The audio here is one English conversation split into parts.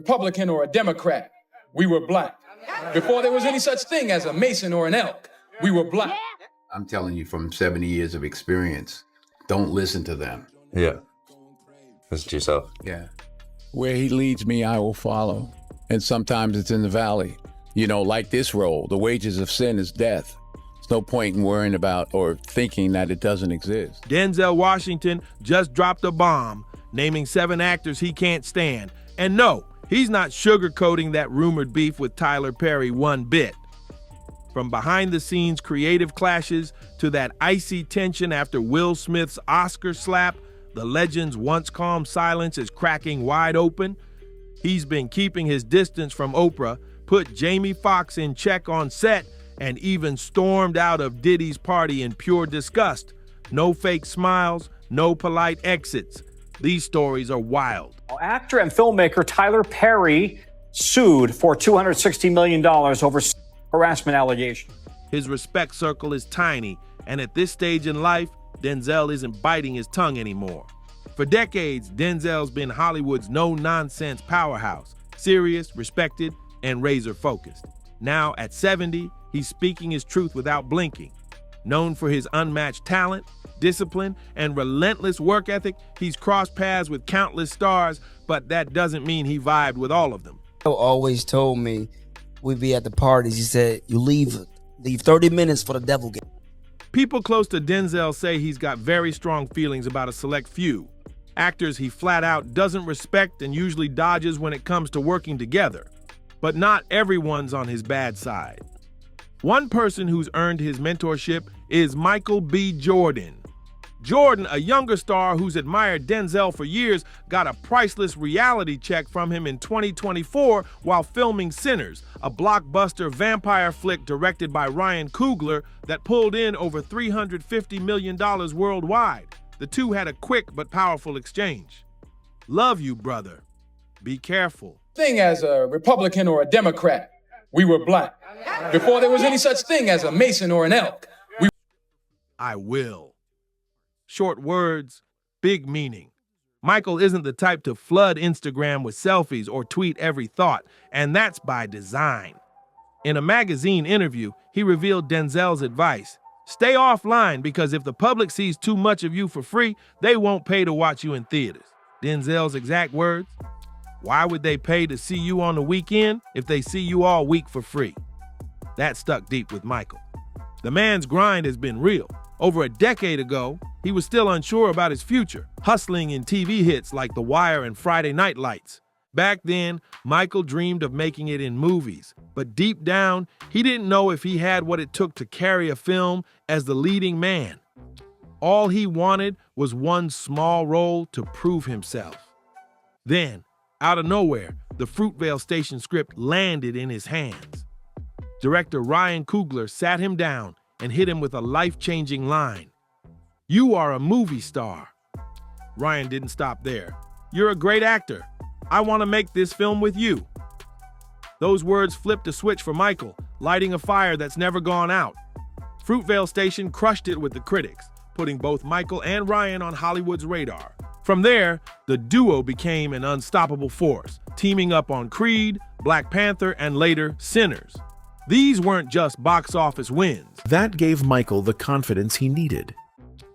Republican or a Democrat, we were black. Before there was any such thing as a Mason or an Elk, we were black. I'm telling you from 70 years of experience, don't listen to them. Yeah. Listen to yourself. Yeah. Where he leads me, I will follow. And sometimes it's in the valley. You know, like this role, the wages of sin is death. There's no point in worrying about or thinking that it doesn't exist. Denzel Washington just dropped a bomb, naming 7 actors he can't stand. And no, he's not sugarcoating that rumored beef with Tyler Perry one bit. From behind-the-scenes creative clashes to that icy tension after Will Smith's Oscar slap, the legend's once calm silence is cracking wide open. He's been keeping his distance from Oprah, put Jamie Foxx in check on set, and even stormed out of Diddy's party in pure disgust. No fake smiles, no polite exits. These stories are wild. Actor and filmmaker Tyler Perry sued for $260 million over harassment allegations. His respect circle is tiny, and at this stage in life, Denzel isn't biting his tongue anymore. For decades, Denzel's been Hollywood's no-nonsense powerhouse, serious, respected, and razor-focused. Now, at 70, he's speaking his truth without blinking. Known for his unmatched talent, discipline, and relentless work ethic, he's crossed paths with countless stars, but that doesn't mean he vibed with all of them. He always told me, we'd be at the parties, he said, you leave 30 minutes for the devil game. People close to Denzel say he's got very strong feelings about a select few. Actors he flat out doesn't respect and usually dodges when it comes to working together. But not everyone's on his bad side. One person who's earned his mentorship is Michael B. Jordan. Jordan, a younger star who's admired Denzel for years, got a priceless reality check from him in 2024 while filming Sinners, a blockbuster vampire flick directed by Ryan Coogler that pulled in over $350 million worldwide. The two had a quick but powerful exchange. Love you, brother. Be careful. Thing as a Republican or a Democrat, we were black. Before there was any such thing as a Mason or an Elk, I will. Short words, big meaning. Michael isn't the type to flood Instagram with selfies or tweet every thought, and that's by design. In a magazine interview, he revealed Denzel's advice. Stay offline because if the public sees too much of you for free, they won't pay to watch you in theaters. Denzel's exact words, why would they pay to see you on the weekend if they see you all week for free? That stuck deep with Michael. The man's grind has been real. Over a decade ago, he was still unsure about his future, hustling in TV hits like The Wire and Friday Night Lights. Back then, Michael dreamed of making it in movies, but deep down, he didn't know if he had what it took to carry a film as the leading man. All he wanted was one small role to prove himself. Then, out of nowhere, the Fruitvale Station script landed in his hands. Director Ryan Coogler sat him down and hit him with a life-changing line. You are a movie star. Ryan didn't stop there. You're a great actor. I want to make this film with you. Those words flipped a switch for Michael, lighting a fire that's never gone out. Fruitvale Station crushed it with the critics, putting both Michael and Ryan on Hollywood's radar. From there, the duo became an unstoppable force, teaming up on Creed, Black Panther, and later, Sinners. These weren't just box office wins. That gave Michael the confidence he needed.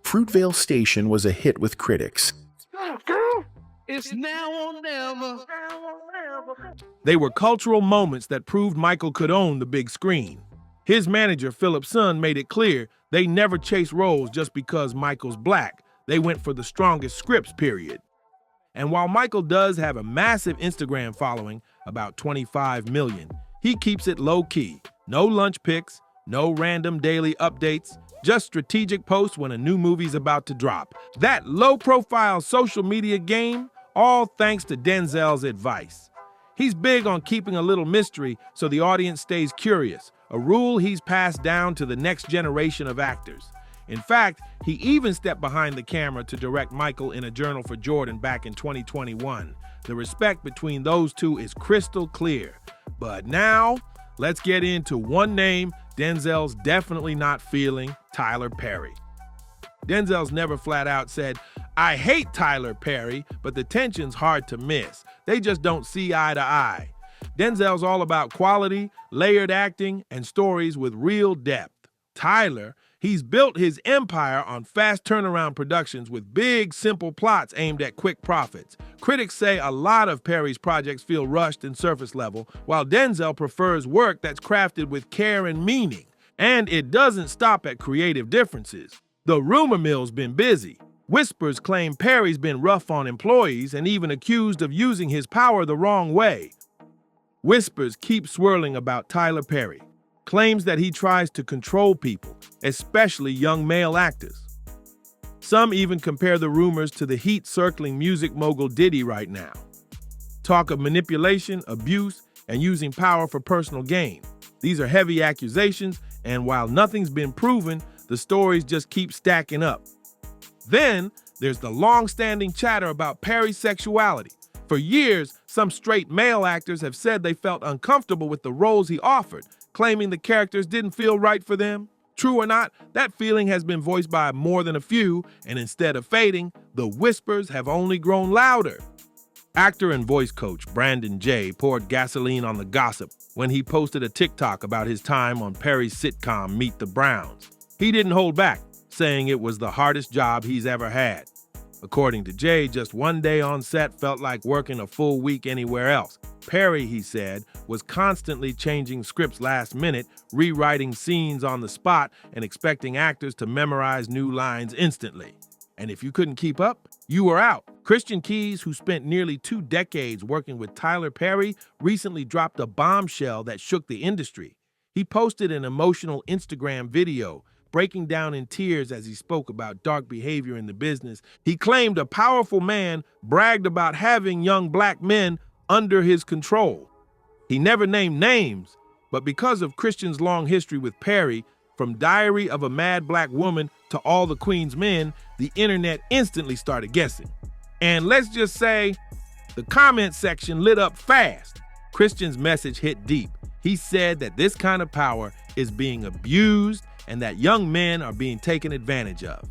Fruitvale Station was a hit with critics. It's now or never. They were cultural moments that proved Michael could own the big screen. His manager, Philip Sun, made it clear they never chase roles just because Michael's black. They went for the strongest scripts, period. And while Michael does have a massive Instagram following, about 25 million, he keeps it low-key. No lunch pics, no random daily updates, just strategic posts when a new movie's about to drop. That low-profile social media game, all thanks to Denzel's advice. He's big on keeping a little mystery so the audience stays curious, a rule he's passed down to the next generation of actors. In fact, he even stepped behind the camera to direct Michael in A Journal for Jordan back in 2021. The respect between those two is crystal clear. But now, let's get into one name Denzel's definitely not feeling, Tyler Perry. Denzel's never flat out said, "I hate Tyler Perry, but the tension's hard to miss. They just don't see eye to eye." Denzel's all about quality, layered acting, and stories with real depth. Tyler, he's built his empire on fast turnaround productions with big, simple plots aimed at quick profits. Critics say a lot of Perry's projects feel rushed and surface level, while Denzel prefers work that's crafted with care and meaning. And it doesn't stop at creative differences. The rumor mill's been busy. Whispers claim Perry's been rough on employees and even accused of using his power the wrong way. Whispers keep swirling about Tyler Perry. Claims that he tries to control people, especially young male actors. Some even compare the rumors to the heat circling music mogul Diddy right now. Talk of manipulation, abuse, and using power for personal gain. These are heavy accusations, and while nothing's been proven, the stories just keep stacking up. Then there's the long-standing chatter about Perry's sexuality. For years, some straight male actors have said they felt uncomfortable with the roles he offered, claiming the characters didn't feel right for them. True or not, that feeling has been voiced by more than a few, and instead of fading, the whispers have only grown louder. Actor and voice coach Brandon Jay poured gasoline on the gossip when he posted a TikTok about his time on Perry's sitcom Meet the Browns. He didn't hold back, saying it was the hardest job he's ever had. According to Jay, just one day on set felt like working a full week anywhere else. Perry, he said, was constantly changing scripts last minute, rewriting scenes on the spot, and expecting actors to memorize new lines instantly. And if you couldn't keep up, you were out. Christian Keys, who spent nearly 2 decades working with Tyler Perry, recently dropped a bombshell that shook the industry. He posted an emotional Instagram video, breaking down in tears as he spoke about dark behavior in the business. He claimed a powerful man bragged about having young black men under his control. He never named names, but because of Christian's long history with Perry, from Diary of a Mad Black Woman to All the Queen's Men, the internet instantly started guessing. And let's just say, the comment section lit up fast. Christian's message hit deep. He said that this kind of power is being abused and that young men are being taken advantage of.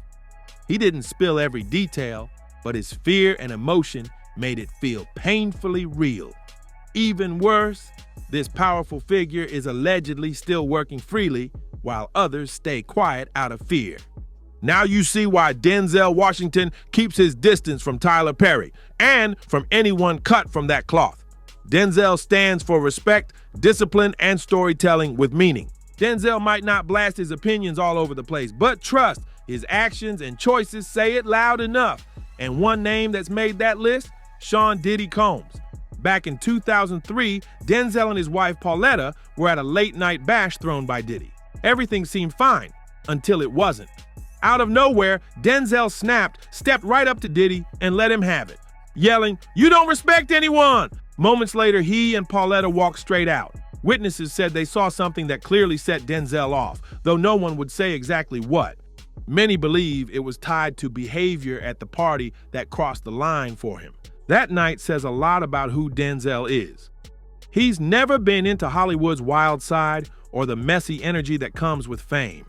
He didn't spill every detail, but his fear and emotion made it feel painfully real. Even worse, this powerful figure is allegedly still working freely while others stay quiet out of fear. Now you see why Denzel Washington keeps his distance from Tyler Perry and from anyone cut from that cloth. Denzel stands for respect, discipline, and storytelling with meaning. Denzel might not blast his opinions all over the place, but trust, his actions and choices say it loud enough. And one name that's made that list? Sean Diddy Combs. Back in 2003, Denzel and his wife Pauletta were at a late-night bash thrown by Diddy. Everything seemed fine, until it wasn't. Out of nowhere, Denzel snapped, stepped right up to Diddy, and let him have it, yelling, "You don't respect anyone!" Moments later, he and Pauletta walked straight out. Witnesses said they saw something that clearly set Denzel off, though no one would say exactly what. Many believe it was tied to behavior at the party that crossed the line for him. That night says a lot about who Denzel is. He's never been into Hollywood's wild side or the messy energy that comes with fame.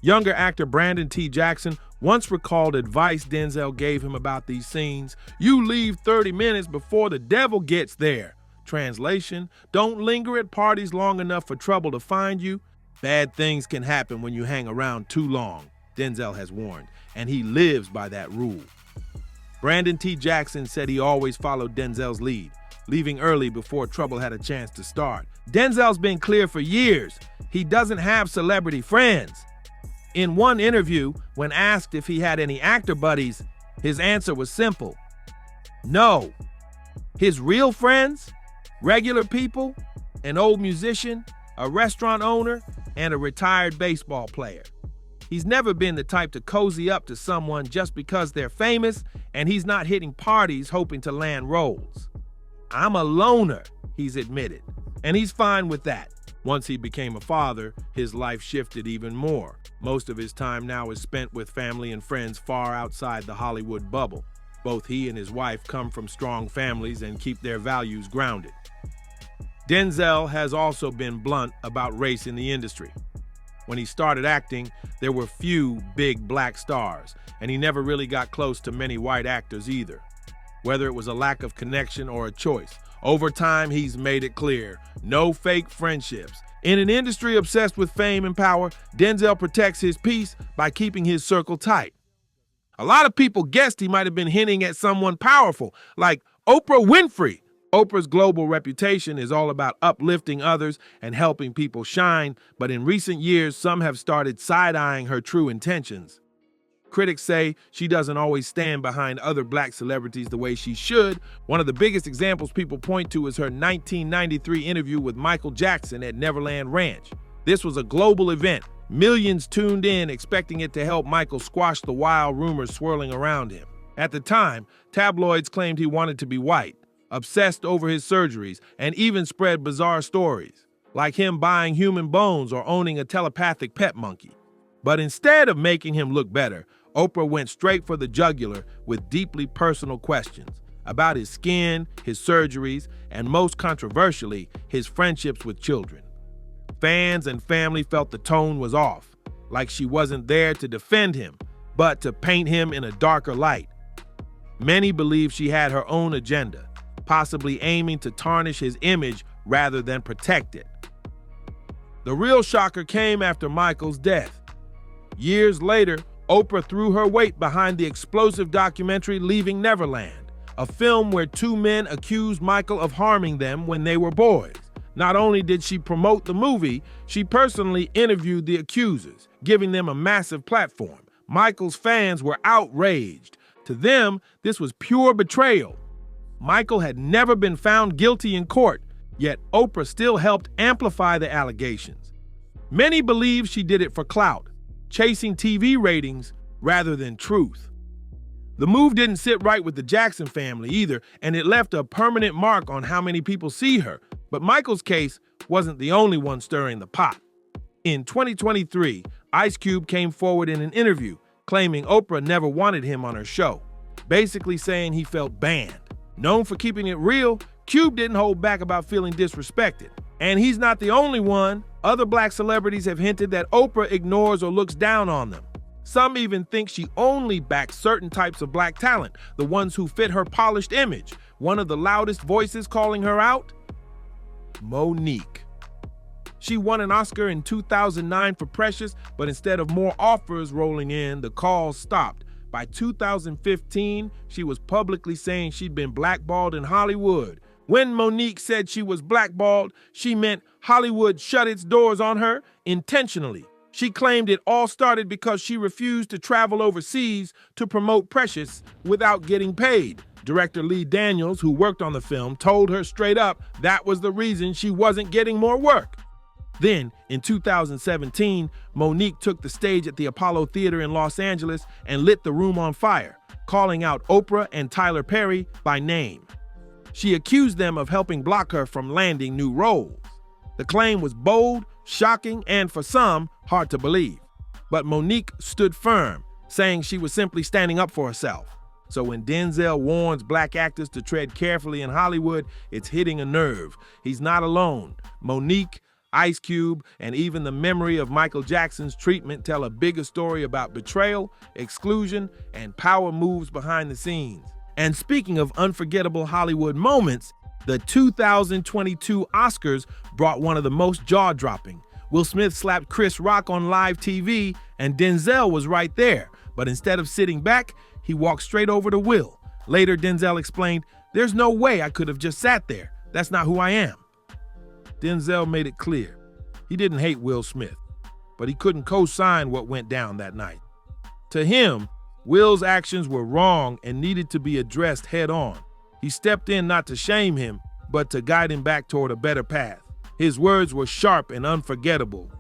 Younger actor Brandon T. Jackson once recalled advice Denzel gave him about these scenes. "You leave 30 minutes before the devil gets there." Translation, don't linger at parties long enough for trouble to find you. Bad things can happen when you hang around too long, Denzel has warned, and he lives by that rule. Brandon T. Jackson said he always followed Denzel's lead, leaving early before trouble had a chance to start. Denzel's been clear for years. He doesn't have celebrity friends. In one interview, when asked if he had any actor buddies, his answer was simple: no. His real friends? Regular people, an old musician, a restaurant owner, and a retired baseball player. He's never been the type to cozy up to someone just because they're famous, and he's not hitting parties hoping to land roles. "I'm a loner," he's admitted, and he's fine with that. Once he became a father, his life shifted even more. Most of his time now is spent with family and friends far outside the Hollywood bubble. Both he and his wife come from strong families and keep their values grounded. Denzel has also been blunt about race in the industry. When he started acting, there were few big black stars, and he never really got close to many white actors either. Whether it was a lack of connection or a choice, over time he's made it clear, no fake friendships. In an industry obsessed with fame and power, Denzel protects his peace by keeping his circle tight. A lot of people guessed he might have been hinting at someone powerful, like Oprah Winfrey. Oprah's global reputation is all about uplifting others and helping people shine, but in recent years, some have started side-eyeing her true intentions. Critics say she doesn't always stand behind other black celebrities the way she should. One of the biggest examples people point to is her 1993 interview with Michael Jackson at Neverland Ranch. This was a global event. Millions tuned in expecting it to help Michael squash the wild rumors swirling around him. At the time, tabloids claimed he wanted to be white, obsessed over his surgeries, and even spread bizarre stories, like him buying human bones or owning a telepathic pet monkey. But instead of making him look better, Oprah went straight for the jugular with deeply personal questions about his skin, his surgeries, and most controversially, his friendships with children. Fans and family felt the tone was off, like she wasn't there to defend him, but to paint him in a darker light. Many believe she had her own agenda, possibly aiming to tarnish his image rather than protect it. The real shocker came after Michael's death. Years later, Oprah threw her weight behind the explosive documentary Leaving Neverland, a film where two men accused Michael of harming them when they were boys. Not only did she promote the movie, she personally interviewed the accusers, giving them a massive platform. Michael's fans were outraged. To them, this was pure betrayal. Michael had never been found guilty in court, yet Oprah still helped amplify the allegations. Many believe she did it for clout, chasing TV ratings rather than truth. The move didn't sit right with the Jackson family either, and it left a permanent mark on how many people see her. But Michael's case wasn't the only one stirring the pot. In 2023, Ice Cube came forward in an interview claiming Oprah never wanted him on her show, basically saying he felt banned. Known for keeping it real, Cube didn't hold back about feeling disrespected. And he's not the only one. Other black celebrities have hinted that Oprah ignores or looks down on them. Some even think she only backs certain types of black talent, the ones who fit her polished image. One of the loudest voices calling her out? Monique. She won an Oscar in 2009 for Precious, but instead of more offers rolling in, the calls stopped. By 2015, she was publicly saying she'd been blackballed in Hollywood. When Monique said she was blackballed, she meant Hollywood shut its doors on her intentionally. She claimed it all started because she refused to travel overseas to promote Precious without getting paid. Director Lee Daniels, who worked on the film, told her straight up that was the reason she wasn't getting more work. Then, in 2017, Monique took the stage at the Apollo Theater in Los Angeles and lit the room on fire, calling out Oprah and Tyler Perry by name. She accused them of helping block her from landing new roles. The claim was bold, shocking, and for some, hard to believe. But Monique stood firm, saying she was simply standing up for herself. So when Denzel warns black actors to tread carefully in Hollywood, it's hitting a nerve. He's not alone. Monique, Ice Cube, and even the memory of Michael Jackson's treatment tell a bigger story about betrayal, exclusion, and power moves behind the scenes. And speaking of unforgettable Hollywood moments, the 2022 Oscars brought one of the most jaw-dropping. Will Smith slapped Chris Rock on live TV, and Denzel was right there. But instead of sitting back, he walked straight over to Will. Later, Denzel explained, "There's no way I could have just sat there. That's not who I am." Denzel made it clear. He didn't hate Will Smith, but he couldn't co-sign what went down that night. To him, Will's actions were wrong and needed to be addressed head-on. He stepped in not to shame him, but to guide him back toward a better path. His words were sharp and unforgettable.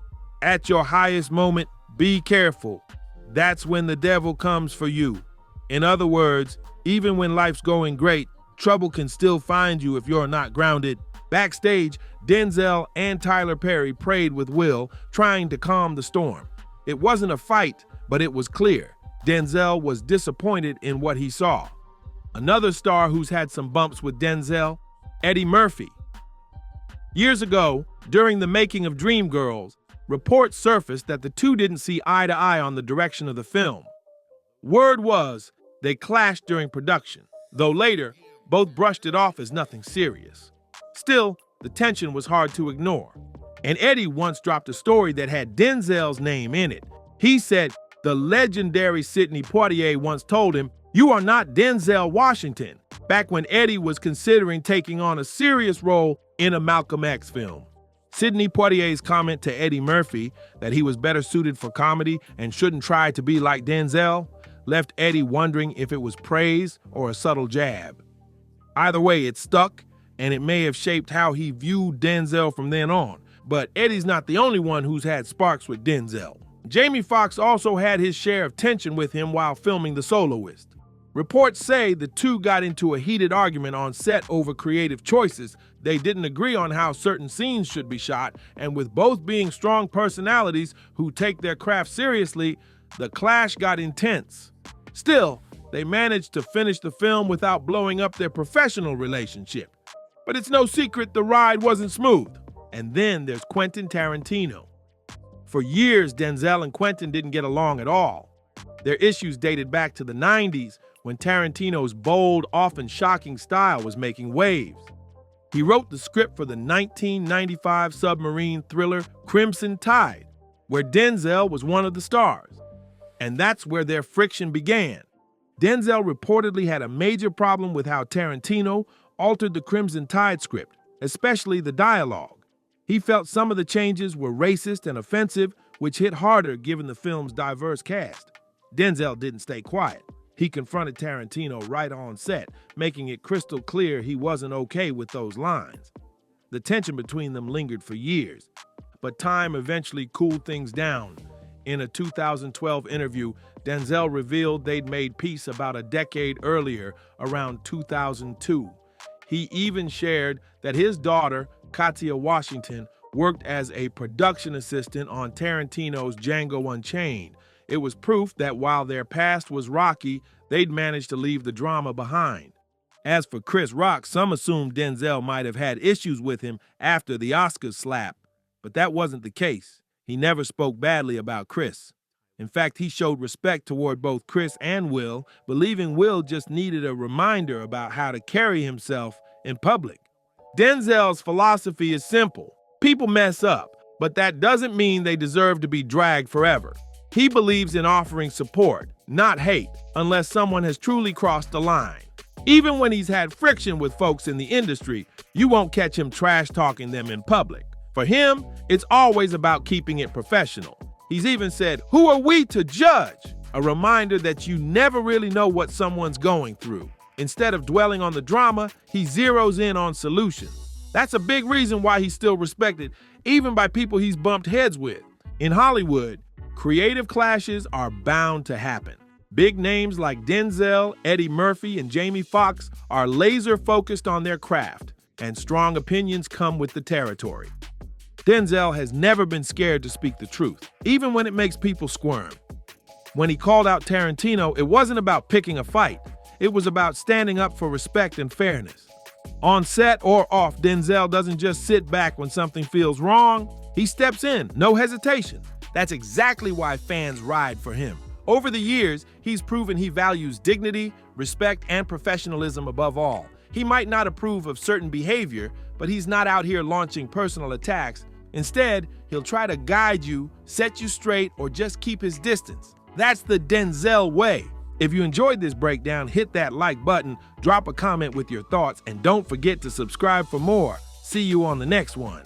"At your highest moment, be careful. That's when the devil comes for you." In other words, even when life's going great, trouble can still find you if you're not grounded. Backstage, Denzel and Tyler Perry prayed with Will, trying to calm the storm. It wasn't a fight, but it was clear. Denzel was disappointed in what he saw. Another star who's had some bumps with Denzel, Eddie Murphy. Years ago, during the making of Dreamgirls, reports surfaced that the two didn't see eye to eye on the direction of the film. Word was they clashed during production, though later, both brushed it off as nothing serious. Still, the tension was hard to ignore. And Eddie once dropped a story that had Denzel's name in it. He said the legendary Sidney Poitier once told him, "You are not Denzel Washington," back when Eddie was considering taking on a serious role in a Malcolm X film. Sidney Poitier's comment to Eddie Murphy that he was better suited for comedy and shouldn't try to be like Denzel left Eddie wondering if it was praise or a subtle jab. Either way, it stuck, and it may have shaped how he viewed Denzel from then on. But Eddie's not the only one who's had sparks with Denzel. Jamie Foxx also had his share of tension with him while filming The Soloist. Reports say the two got into a heated argument on set over creative choices. They didn't agree on how certain scenes should be shot, and with both being strong personalities who take their craft seriously, the clash got intense. Still, they managed to finish the film without blowing up their professional relationship. But it's no secret the ride wasn't smooth. And then there's Quentin Tarantino. For years, Denzel and Quentin didn't get along at all. Their issues dated back to the 90s when Tarantino's bold, often shocking style was making waves. He wrote the script for the 1995 submarine thriller Crimson Tide, where Denzel was one of the stars. And that's where their friction began. Denzel reportedly had a major problem with how Tarantino altered the Crimson Tide script, especially the dialogue. He felt some of the changes were racist and offensive, which hit harder given the film's diverse cast. Denzel didn't stay quiet. He confronted Tarantino right on set, making it crystal clear he wasn't okay with those lines. The tension between them lingered for years, but time eventually cooled things down. In a 2012 interview, Denzel revealed they'd made peace about a decade earlier, around 2002. He even shared that his daughter, Katia Washington, worked as a production assistant on Tarantino's Django Unchained. It was proof that while their past was rocky, they'd managed to leave the drama behind. As for Chris Rock, some assumed Denzel might have had issues with him after the Oscars slap, but that wasn't the case. He never spoke badly about Chris. In fact, he showed respect toward both Chris and Will, believing Will just needed a reminder about how to carry himself in public. Denzel's philosophy is simple. People mess up, but that doesn't mean they deserve to be dragged forever. He believes in offering support, not hate, unless someone has truly crossed the line. Even when he's had friction with folks in the industry, you won't catch him trash-talking them in public. For him, it's always about keeping it professional. He's even said, "Who are we to judge?" A reminder that you never really know what someone's going through. Instead of dwelling on the drama, he zeroes in on solutions. That's a big reason why he's still respected, even by people he's bumped heads with. In Hollywood, creative clashes are bound to happen. Big names like Denzel, Eddie Murphy, and Jamie Foxx are laser focused on their craft, and strong opinions come with the territory. Denzel has never been scared to speak the truth, even when it makes people squirm. When he called out Tarantino, it wasn't about picking a fight. It was about standing up for respect and fairness. On set or off, Denzel doesn't just sit back when something feels wrong. He steps in, no hesitation. That's exactly why fans ride for him. Over the years, he's proven he values dignity, respect, and professionalism above all. He might not approve of certain behavior, but he's not out here launching personal attacks. Instead, he'll try to guide you, set you straight, or just keep his distance. That's the Denzel way. If you enjoyed this breakdown, hit that like button, drop a comment with your thoughts, and don't forget to subscribe for more. See you on the next one.